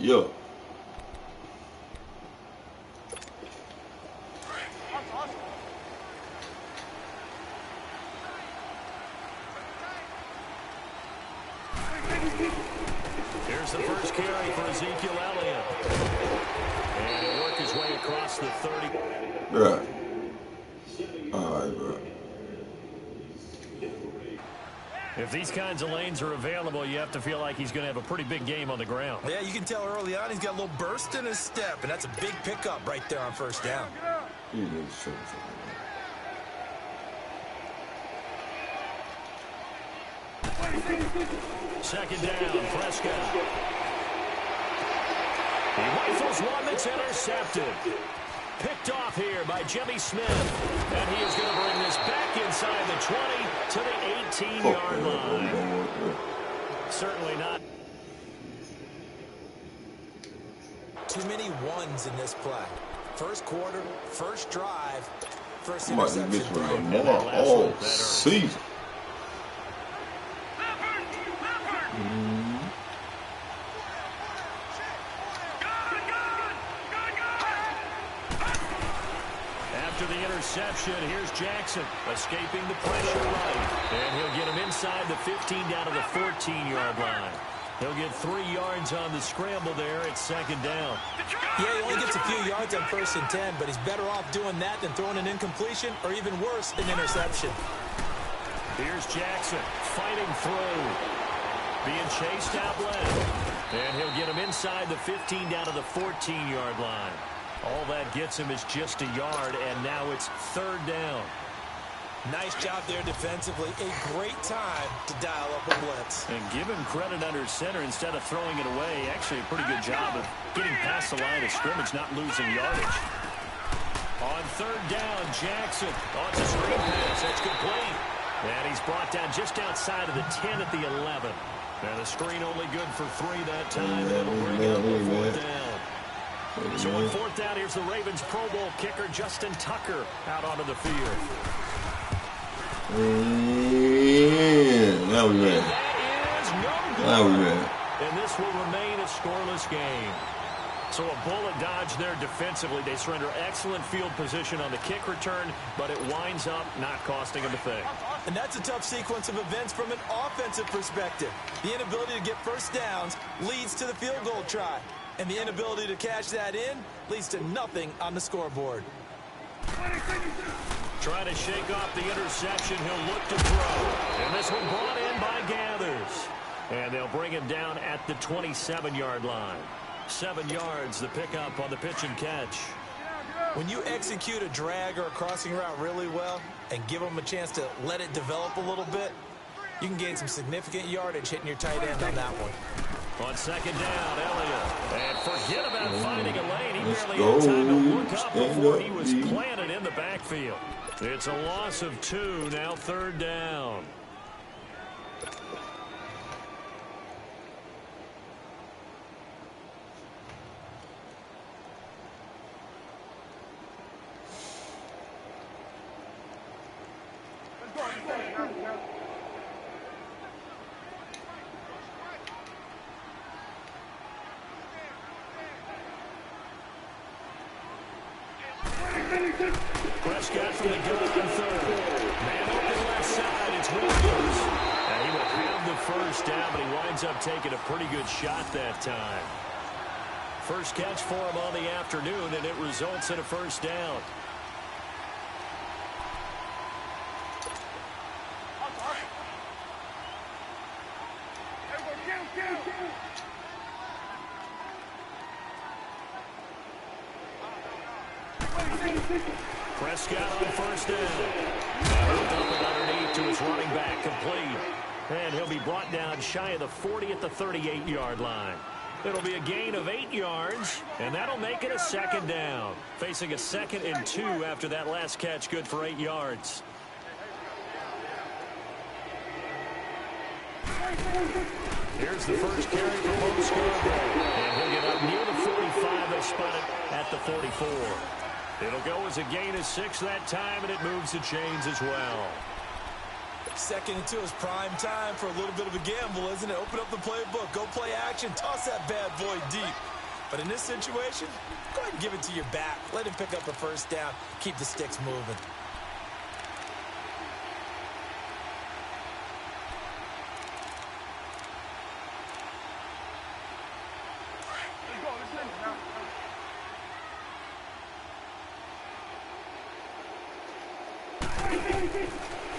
Yeah. Here's the first carry for Ezekiel Elliott. And he'll work his way across the 30. Right. All right, bro. If these kinds of lanes are available, you have to feel like he's going to have a pretty big game on the ground. Yeah, you can tell early on he's got a little burst in his step, and that's a big pickup right there on first down. He needs to show something. Second down, Prescott. He rifles one that's intercepted. Picked off here by Jimmy Smith. And he is going to bring this back inside the 20 to the 18-yard line. Certainly not. Too many ones in this play. First quarter, first drive, first Somebody interception. gets right more all season. After the interception, here's Jackson escaping the pressure right. And he'll get him inside the 15 down to the 14-yard line. He'll get 3 yards on the scramble there at second down. Yeah, he only gets a few yards on first and 10, but he's better off doing that than throwing an incompletion or even worse, an interception. Here's Jackson fighting through. Being chased out left. And he'll get him inside the 15 down to the 14-yard line. All that gets him is just a yard, and now it's third down. Nice job there defensively. A great time to dial up a blitz. And give him credit under center instead of throwing it away. Actually, a pretty good job of getting past the line of scrimmage, not losing yardage. On third down, Jackson. Oh, it's a screen pass. That's complete. And he's brought down just outside of the 10 at the 11. And the screen only good for 3 that time. That'll bring it up to fourth down. So on fourth down, here's the Ravens Pro Bowl kicker Justin Tucker out onto the field. Now we ready. That is no good. Now we ready. And this will remain a scoreless game. So a bullet dodge there defensively. They surrender excellent field position on the kick return, but it winds up not costing them a thing. And that's a tough sequence of events from an offensive perspective. The inability to get first downs leads to the field goal try. And the inability to cash that in leads to nothing on the scoreboard. Trying to shake off the interception. He'll look to throw. And this one brought in by Gathers. And they'll bring him down at the 27-yard line. 7 yards, the pickup on the pitch and catch. When you execute a drag or a crossing route really well and give them a chance to let it develop a little bit, you can gain some significant yardage hitting your tight end on that one. On second down, Elliott. And forget about finding a lane. He barely had time to look up before he was planted in the backfield. It's a loss of 2, now third down. Prescott from the gun on third. Man open left side. It's Williams. And he will have the first down, but he winds up taking a pretty good shot that time. First catch for him on the afternoon, and it results in a first down. Prescott on first down. Moved up and underneath to his running back, complete. And he'll be brought down shy of the 40 at the 38-yard line. It'll be a gain of 8 yards, and that'll make it a second down. Facing a 2nd and 2 after that last catch, good for 8 yards. Here's the first carry for Bo Scarborough. And he'll get up near the 45. They'll spot it at the 44. It'll go as a gain of 6 that time, and it moves the chains as well. Second and 2 is prime time for a little bit of a gamble, isn't it? Open up the playbook, go play action, toss that bad boy deep. But in this situation, go ahead and give it to your back. Let him pick up a first down. Keep the sticks moving.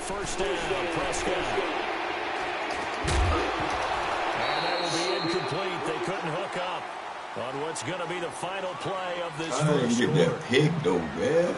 First down, Prescott. And that will be incomplete. They couldn't hook up on what's going to be the final play of this I didn't first get quarter. that pick, though, man.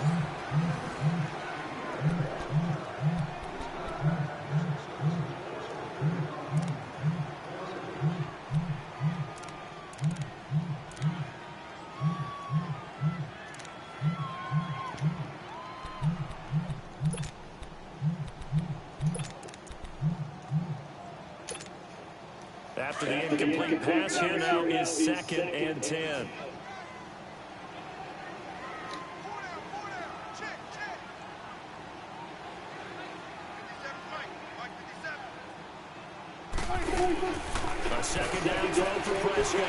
After the incomplete pass, here now is 2nd and 10. A second down throw for Prescott.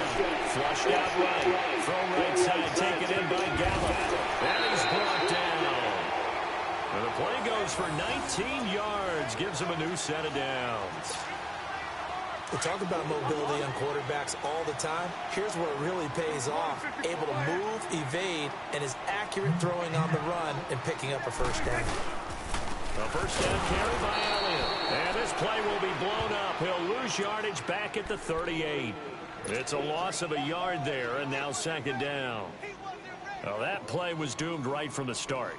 Flushed out right. Throw right side, taken in by Gallup. And he's brought down. And the play goes for 19 yards. Gives him a new set of downs. We talk about mobility on quarterbacks all the time. Here's where it really pays off. Able to move, evade, and is accurate throwing on the run and picking up a first down. A first down carry by Elliott. And this play will be blown up. He'll lose yardage back at the 38. It's a loss of a yard there, and now 2nd down. Well, that play was doomed right from the start.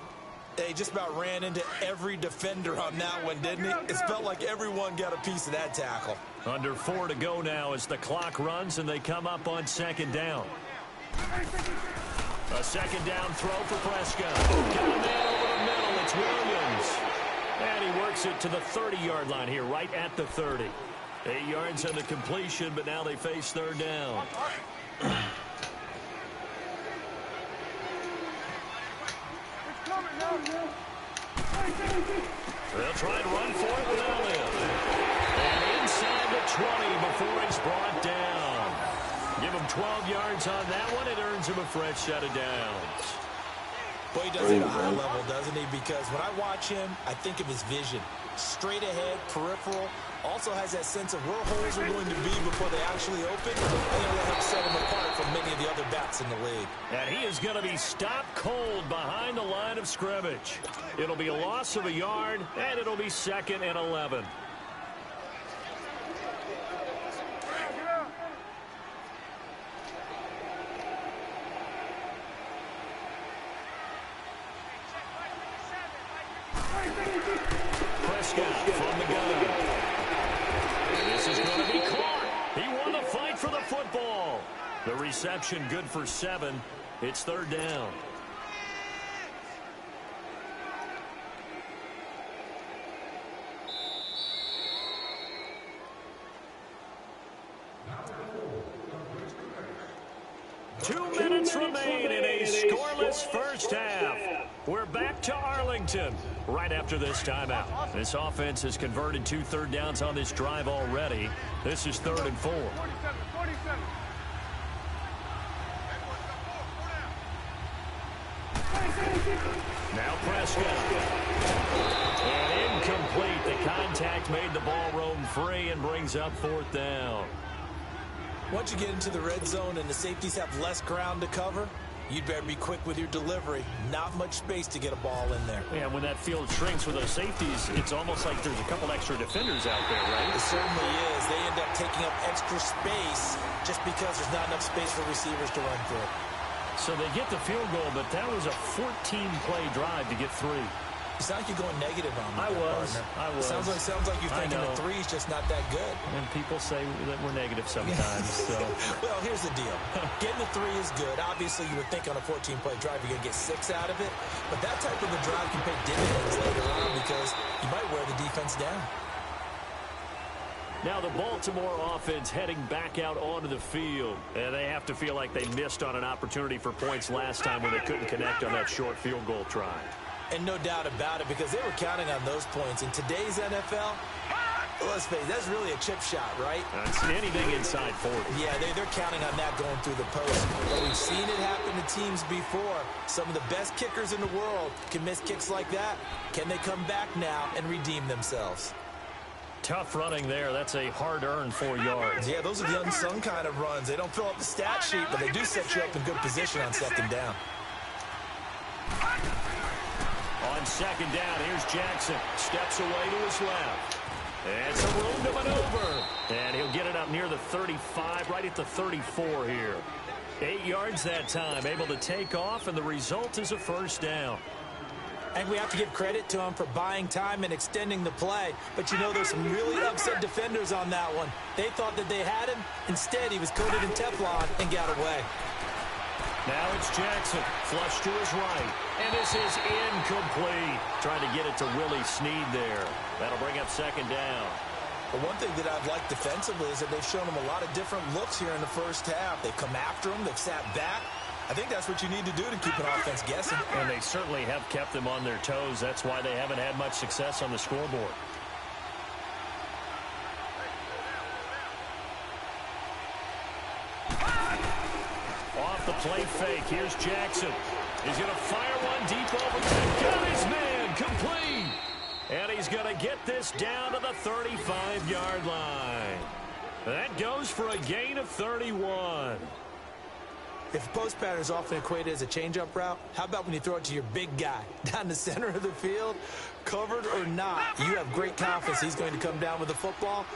They just about ran into every defender on that one, didn't he? It felt like everyone got a piece of that tackle. Under 4 to go now as the clock runs and they come up on 2nd down. A 2nd down throw for Prescott. Got a man over the middle. It's Williams. And he works it to the 30-yard line here, right at the 30. 8 yards on the completion, but now they face 3rd down. They'll try and run for it with Elliott. And inside the 20 before he's brought down. Give him 12 yards on that one. It earns him a fresh set of downs. Boy, he does it at a high level, doesn't he? Because when I watch him, I think of his vision. Straight ahead, peripheral. Also has that sense of where holes are going to be before they actually open. I think it'll help set him apart from many of the other backs in the league. And he is going to be stopped cold behind the line of scrimmage. It'll be a loss of a yard, and it'll be 2nd and 11. Prescott from the gun. And this is going to be caught. He won the fight for the football. The reception good for 7. It's 3rd down. Remain in a scoreless first half. We're back to Arlington right after this timeout. This offense has converted 2 third downs on this drive already. This is 3rd and 4. Now Prescott. And incomplete. The contact made the ball roam free and brings up 4th down. Once you get into the red zone and the safeties have less ground to cover, you'd better be quick with your delivery. Not much space to get a ball in there. Yeah, when that field shrinks with those safeties, it's almost like there's a couple extra defenders out there, right? It certainly is. They end up taking up extra space just because there's not enough space for receivers to run through. So they get the field goal, but that was a 14-play drive to get 3. You sound like you're going negative on me. I was. Sounds like you're thinking the 3 is just not that good. And people say that we're negative sometimes. So. Well, here's the deal. Getting the 3 is good. Obviously, you would think on a 14-play drive you're going to get 6 out of it. But that type of a drive can pay dividends later on because you might wear the defense down. Now the Baltimore offense heading back out onto the field. And they have to feel like they missed on an opportunity for points last time when they couldn't connect on that short field goal try. And no doubt about it, because they were counting on those points. In today's NFL, let's face it, that's really a chip shot, right? It's anything inside 40. Yeah, they're counting on that going through the post. But we've seen it happen to teams before. Some of the best kickers in the world can miss kicks like that. Can they come back now and redeem themselves? Tough running there. That's a hard-earned 4 yards. Yeah, those are the unsung kind of runs. They don't fill up the stat sheet, but they do set you up in good position on second down. On second down, here's Jackson. Steps away to his left. And some room to maneuver. And he'll get it up near the 35, right at the 34 here. 8 yards that time, able to take off, and the result is a first down. And we have to give credit to him for buying time and extending the play. But, you know, there's some really upset defenders on that one. They thought that they had him. Instead, he was coated in Teflon and got away. Now it's Jackson, flush to his right. And this is incomplete. Trying to get it to Willie Snead there. That'll bring up second down. But one thing that I've liked defensively is that they've shown him a lot of different looks here in the first half. They've come after him. They've sat back. I think that's what you need to do to keep an offense guessing. And they certainly have kept them on their toes. That's why they haven't had much success on the scoreboard. Off the play fake, here's Jackson. He's going to fire one deep over the got his man, complete. And he's going to get this down to the 35-yard line. That goes for a gain of 31. If a post pattern is often equated as a change-up route, how about when you throw it to your big guy down the center of the field? Covered or not, you have great confidence he's going to come down with the football.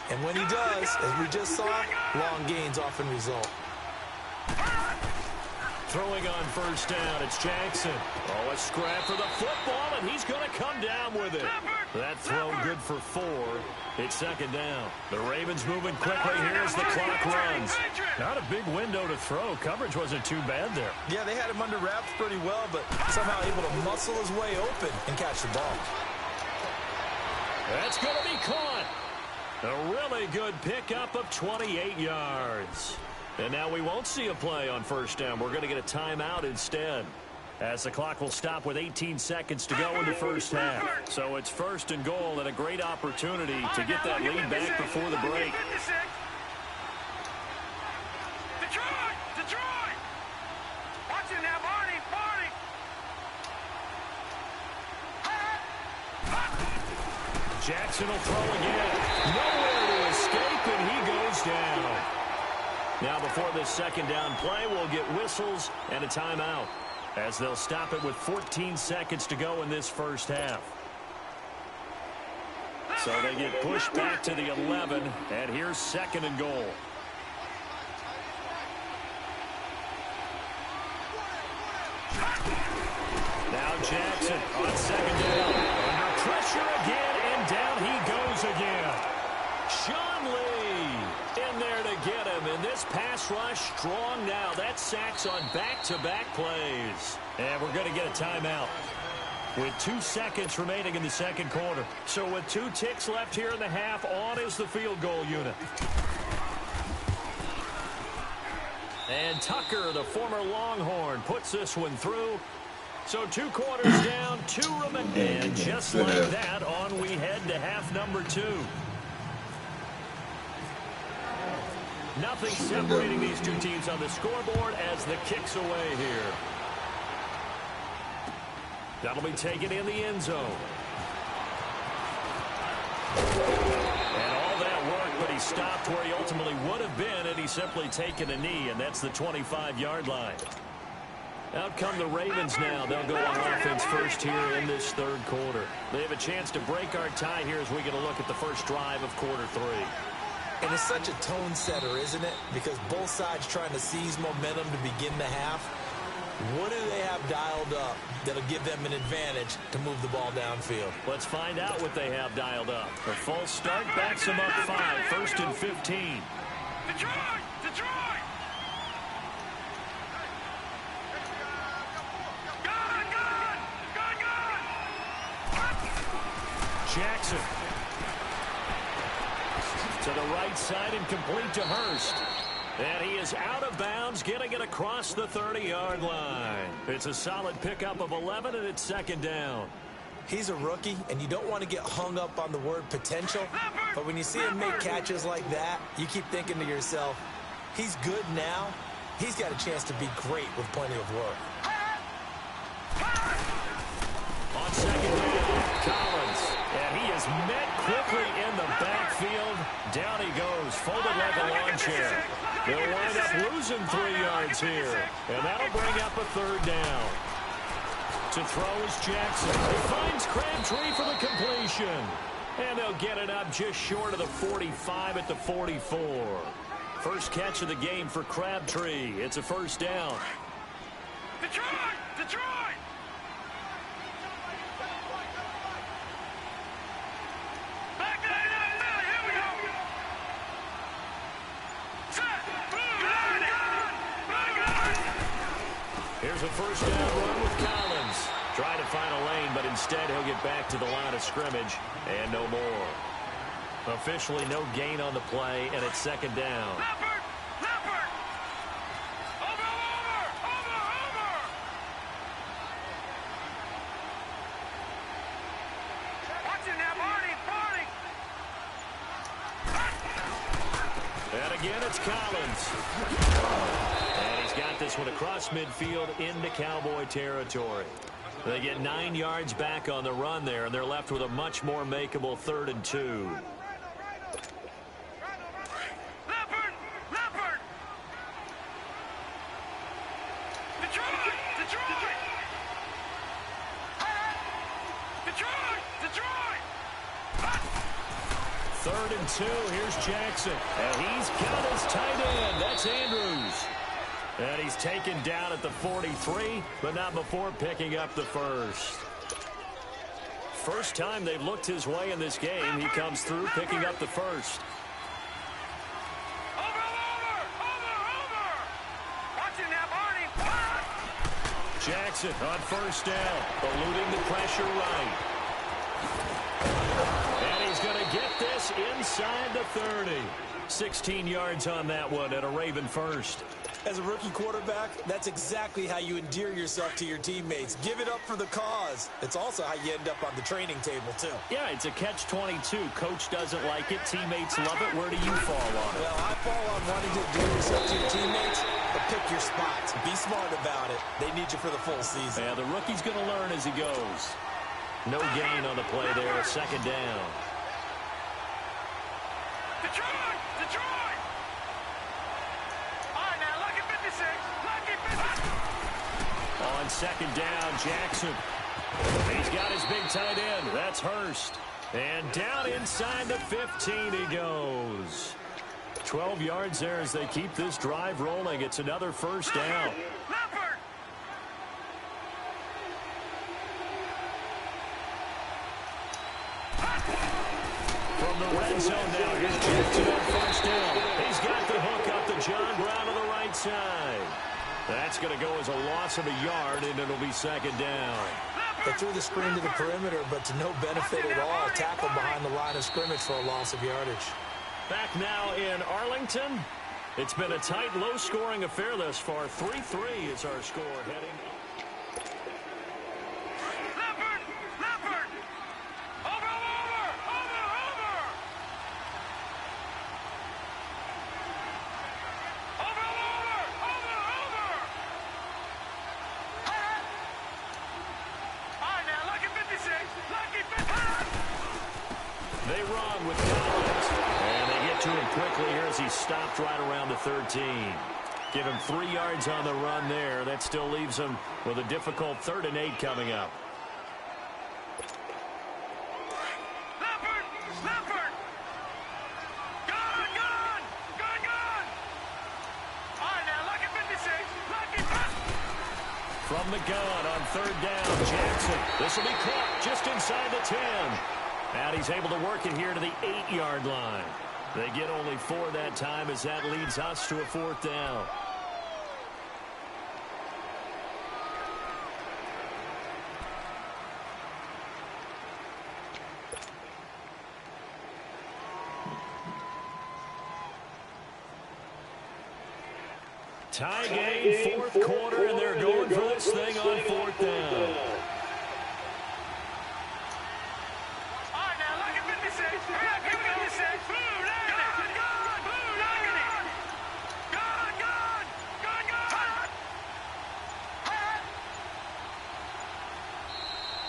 And when he does, as we just saw, long gains often result. Throwing on first down, it's Jackson. Oh, a scrap for the football, and he's going to come down with it. That throw good for 4. It's second down. The Ravens moving quickly here as the clock runs. Not a big window to throw. Coverage wasn't too bad there. Yeah, they had him under wraps pretty well, but somehow able to muscle his way open and catch the ball. That's going to be caught. A really good pickup of 28 yards. And now we won't see a play on first down. We're going to get a timeout instead, as the clock will stop with 18 seconds to go in the first half. So it's first and goal and a great opportunity to get that lead back before the break. Detroit! Watch it now, Barney! Jackson will throw again. Nowhere to escape, and he goes down. Now before this second down play, we'll get whistles and a timeout, as they'll stop it with 14 seconds to go in this first half. So they get pushed back to the 11, and here's second and goal. Now Jackson on second down. Under pressure again, and down he goes again. Sean Lee in there to get him, and this pass rush strong now. That's sacks on back-to-back plays. And we're going to get a timeout with 2 seconds remaining in the second quarter. So with 2 ticks left here in the half, on is the field goal unit. And Tucker, the former Longhorn, puts this one through. So 2 quarters down, 2 remaining. And just like that, on we head to half number 2. Nothing separating these 2 teams on the scoreboard as the kick's away here. That'll be taken in the end zone. And all that work, but he stopped where he ultimately would have been, and he's simply taken a knee, and that's the 25-yard line. Out come the Ravens now. They'll go on offense first here in this third quarter. They have a chance to break our tie here as we get a look at the first drive of quarter 3. And it's such a tone setter, isn't it? Because both sides trying to seize momentum to begin the half. What do they have dialed up that'll give them an advantage to move the ball downfield? Let's find out what they have dialed up. A false start backs them up 5, first and 15. Detroit! Jackson to the right side and complete to Hurst. And he is out of bounds, getting it across the 30-yard line. It's a solid pickup of 11, and it's second down. He's a rookie, and you don't want to get hung up on the word potential. But when you see him make catches like that, you keep thinking to yourself, he's good now. He's got a chance to be great with plenty of work. On second down, Collins. And he is met quickly in the backfield. Down he goes, folded like a lawn chair. They'll wind up losing 3 yards here. And that'll bring up a third down. To throw is Jackson. He finds Crabtree for the completion. And they'll get it up just short of the 45 at the 44. First catch of the game for Crabtree. It's a first down. Detroit! Detroit! Back to the here we go! Set! Here's a first down run with Collins. Trying to find a lane, but instead he'll get back to the line of scrimmage and no more. Officially no gain on the play, and it's second down. Leopard! Leopard! Over! Watch it now, Barney! And again, it's Collins. And he's got this one across midfield into Cowboy territory. They get 9 yards back on the run there, and they're left with a much more makeable 3rd and 2. Leopard! Leopard! Detroit! Detroit! Detroit! Detroit! 3rd and 2. Here's Jackson. And he's got his tight end. That's Andrews. And he's taken down at the 43, but not before picking up the first. First time they've looked his way in this game. He comes through picking up the first. Over! Watch it now, Barney! Jackson on first down, eluding the pressure right. And he's going to get this inside the 30. 16 yards on that one at a Raven first. As a rookie quarterback, that's exactly how you endear yourself to your teammates. Give it up for the cause. It's also how you end up on the training table, too. Yeah, it's a catch-22. Coach doesn't like it. Teammates love it. Where do you fall on it? Well, I fall on wanting to endear yourself to your teammates, but pick your spots. Be smart about it. They need you for the full season. Yeah, the rookie's going to learn as he goes. No gain on the play there. Second down. Detroit! Detroit! All right, now, lucky 56. Lucky 56. On second down, Jackson. He's got his big tight end. That's Hurst. And down inside the 15 he goes. 12 yards there as they keep this drive rolling. It's another first down. Leopard! From the red zone now, here's Jackson on first down. He's got the hook up to John Brown on the right side. That's going to go as a loss of a yard, and it'll be second down. They threw the screen to the perimeter, but to no benefit at all. Tackled behind the line of scrimmage for a loss of yardage. Back now in Arlington. It's been a tight, low-scoring affair thus far. 3-3 is our score heading. Leopard! Leopard! Over! All right, now, lucky 56. Lucky 56. They run with Collins. And they get to him quickly here as he stopped right around the 13. Give him 3 yards on the run there. That still leaves him with a difficult 3rd and 8 coming up. Leopard! Leopard! Gone! All right, now, lucky 56. Lucky 56. From the gun on 3rd down, Jackson. This will be caught just inside the 10. And he's able to work it here to the 8-yard line. They get only 4 that time as that leads us to a 4th down. Tie game, fourth quarter, and they're going for this thing on fourth down. All right, now look at 56. Here we go, 56. Blue, Lagging. Blue, Lagging.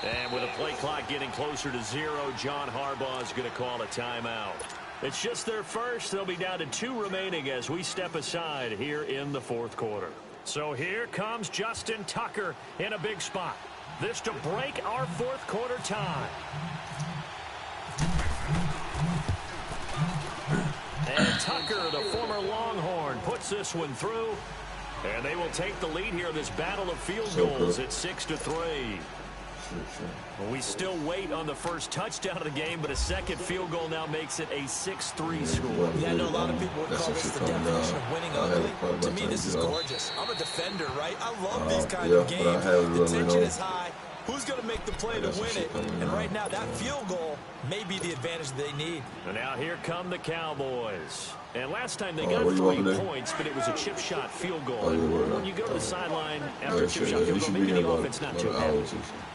And with the play clock getting closer to 0, John Harbaugh is going to call a timeout. It's just their first. They'll be down to 2 remaining as we step aside here in the fourth quarter. So here comes Justin Tucker in a big spot. This to break our fourth quarter tie. And Tucker, the former Longhorn, puts this one through. And they will take the lead here in this battle of field goals at 6-3. Well, we still wait on the first touchdown of the game, but a second field goal now makes it a 6-3 score. Yeah, I know a lot of people would call this the definition of winning ugly. To me, this is gorgeous. I'm a defender, right? I love these kind of games. The tension is high. Who's going to make the play to win it? And right now, that field goal may be the advantage they need. And now here come the Cowboys. And last time they got 3 points, but it was a chip shot field goal. When you go to the sideline after a chip shot field goal, maybe the offense not too happy.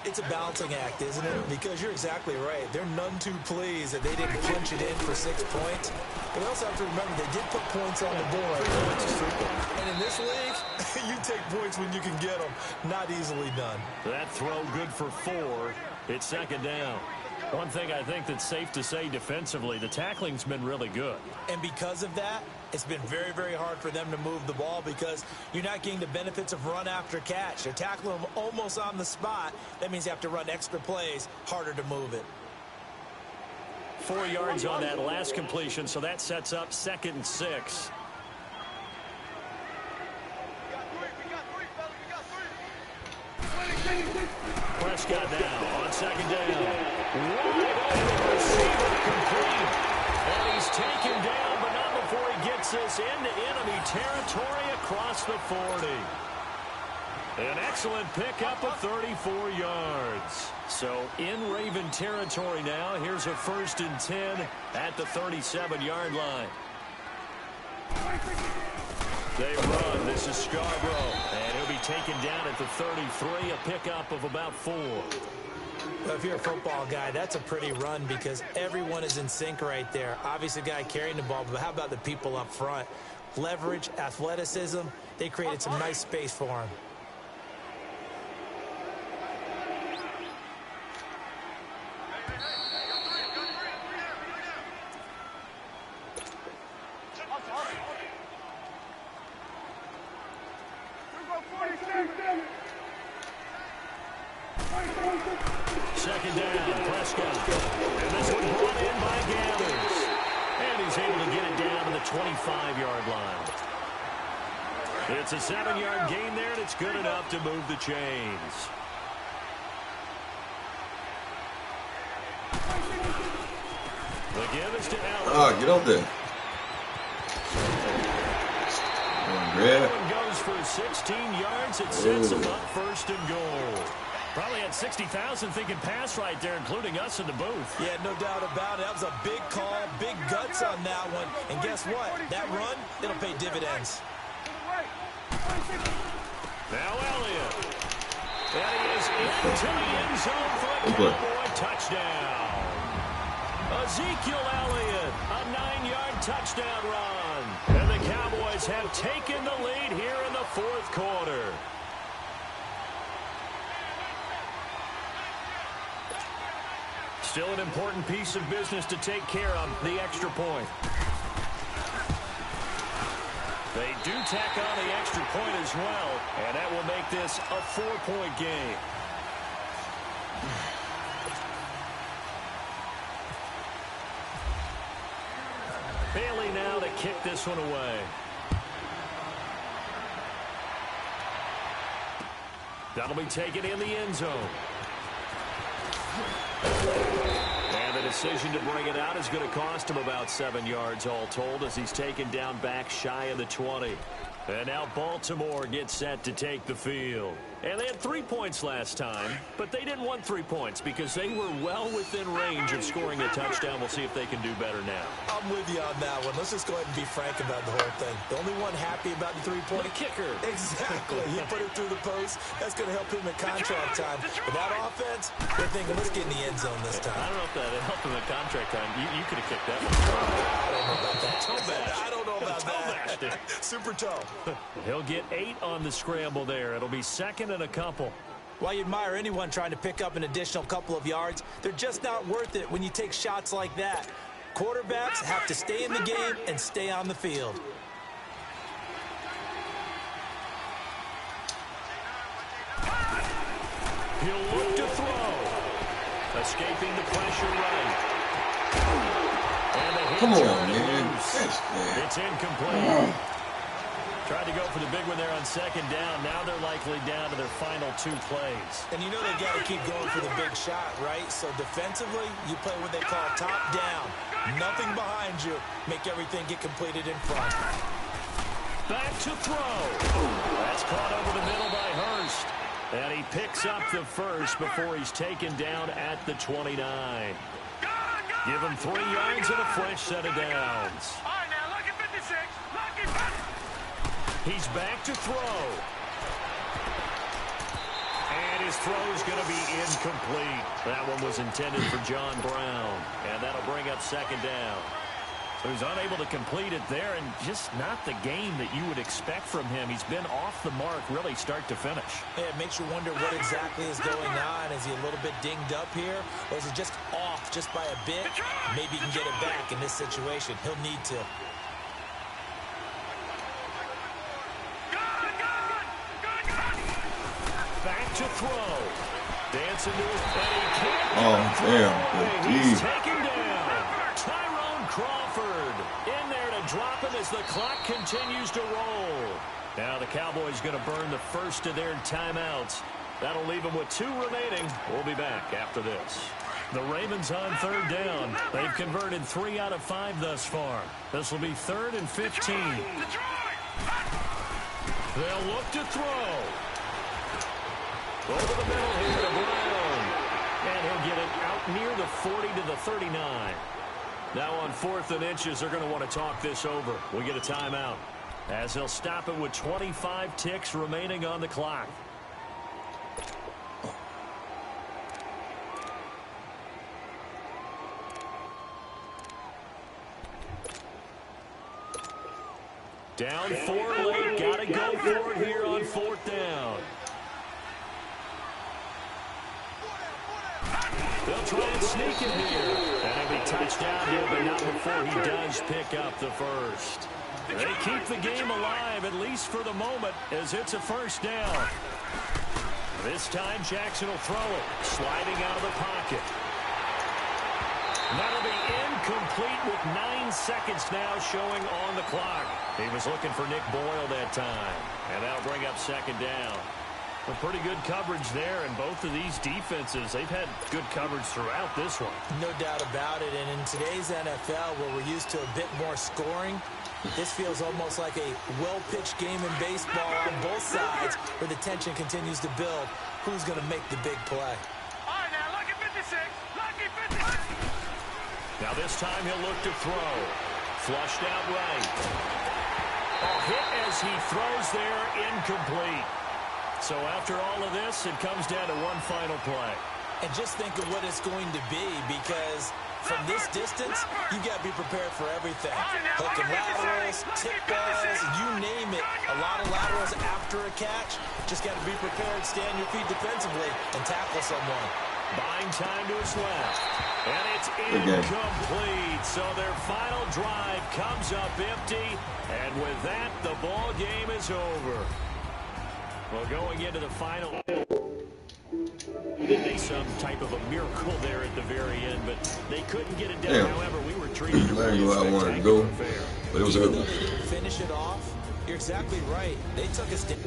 It's a balancing act, isn't it? Because you're exactly right. They're none too pleased that they didn't punch it in for 6 points. But we also have to remember they did put points on the board. And in this league, you take points when you can get them. Not easily done. That throw good for 4. It's second down. One thing I think that's safe to say defensively, the tackling's been really good. And because of that, it's been very, very hard for them to move the ball because you're not getting the benefits of run after catch. They're tackling them almost on the spot. That means you have to run extra plays, harder to move it. 4 yards on that last completion, so that sets up 2nd and 6. Prescott now on 2nd down. Wide open receiver complete. And he's taken down, but not before he gets this into enemy territory across the 40. An excellent pickup of 34 yards. So in Raven territory now. Here's a 1st and 10 at the 37-yard line. They run. This is Scarborough. And he'll be taken down at the 33, a pickup of about 4. Well, if you're a football guy, that's a pretty run because everyone is in sync right there. Obviously, the guy carrying the ball, but how about the people up front? Leverage, athleticism, they created some nice space for him. Second down, Prescott. And this one brought in by Gathers. And he's able to get it down to the 25-yard line. It's a 7-yard gain there, and it's good enough to move the chains. The give is to Allen. Get up there. That one goes for 16 yards. It sets him up 1st and goal. Probably had 60,000 thinking pass right there, including us in the booth. Yeah, no doubt about it. That was a big call, big guts on that one. And guess what? That run, it'll pay dividends. Now Elliott. And he is into the end zone for a Cowboy touchdown. Ezekiel Elliott, a 9-yard touchdown run. And the Cowboys have taken the lead here in the 4th quarter. Still an important piece of business to take care of, the extra point. They do tack on the extra point as well, and that will make this a 4-point game. Bailey now to kick this one away. That'll be taken in the end zone. And the decision to bring it out is going to cost him about 7 yards all told as he's taken down back shy of the 20. And now Baltimore gets set to take the field. And they had 3 points last time, but they didn't want 3 points because they were well within range of scoring a touchdown. We'll see if they can do better now. I'm with you on that one. Let's just go ahead and be frank about the whole thing. The only one happy about the 3-point kicker. Exactly. He put it through the post. That's going to help him in contract time. But that offense, they're thinking, let's get in the end zone this time. I don't know if that helped him in contract time. You could have kicked that one. I don't know about that. I don't know about that. Super toe. He'll get 8 on the scramble there. It'll be second and a couple. While you admire anyone trying to pick up an additional couple of yards, they're just not worth it when you take shots like that. Quarterbacks have to stay in the game and stay on the field. He'll look to throw. Escaping the pressure right. And Come on, man. It's incomplete. Tried to go for the big one there on second down. Now they're likely down to their final 2 plays. And you know they got to keep going for the big shot, right? So defensively, you play what they call top down. Nothing behind you. Make everything get completed in front. Back to throw. That's caught over the middle by Hurst. And he picks up the first before he's taken down at the 29. Give him 3 yards and a fresh set of downs. All right, now look at 56. Look at 56. He's back to throw. And his throw's going to be incomplete. That one was intended for John Brown. And that'll bring up second down. So he's unable to complete it there, and just not the game that you would expect from him. He's been off the mark really start to finish. Yeah, it makes you wonder what exactly is going on. Is he a little bit dinged up here, or is he just off just by a bit? Maybe he can get it back in this situation. He'll need to. Back to throw. Dancing to his buddy. Oh, damn. He's taken down. Tyrone Crawford in there to drop him as the clock continues to roll. Now the Cowboys going to burn the first of their timeouts. That'll leave them with 2 remaining. We'll be back after this. The Ravens on third down. They've converted 3 out of 5 thus far. This will be 3rd and 15. They'll look to throw. Over the middle here to Brown. And he'll get it out near the 40 to the 39. Now on 4th and inches, they're going to want to talk this over. We get a timeout as they'll stop it with 25 ticks remaining on the clock. Down 4 late. Got to go for it here on 4th down. They'll try and sneak it here. And it'll be touchdown here, but not before he does pick up the first. They keep the game alive, at least for the moment, as it's a first down. This time, Jackson will throw it, sliding out of the pocket. That'll be incomplete with 9 seconds now showing on the clock. He was looking for Nick Boyle that time, and that'll bring up second down. Well, pretty good coverage there, and both of these defenses, they've had good coverage throughout this one. No doubt about it, and in today's NFL, where we're used to a bit more scoring, this feels almost like a well-pitched game in baseball on both sides, where the tension continues to build. Who's going to make the big play? All right, now look at 56. Look at 56. Now this time he'll look to throw. Flushed out right. A hit as he throws there, incomplete. So after all of this, it comes down to one final play. And just think of what it's going to be, because from this distance, you got to be prepared for everything. Hook and laterals, tip balls, you name it. A lot of laterals after a catch. Just got to be prepared, stay on your feet defensively, and tackle someone. Buying time to his left. And it's incomplete. So their final drive comes up empty. And with that, the ball game is over. Well, going into the final, some type of a miracle there at the very end, but they couldn't get it done. Damn. However, we were treated to I ain't where I wanted to go, but it was a good one. Finish it off. You're exactly right. They took us down.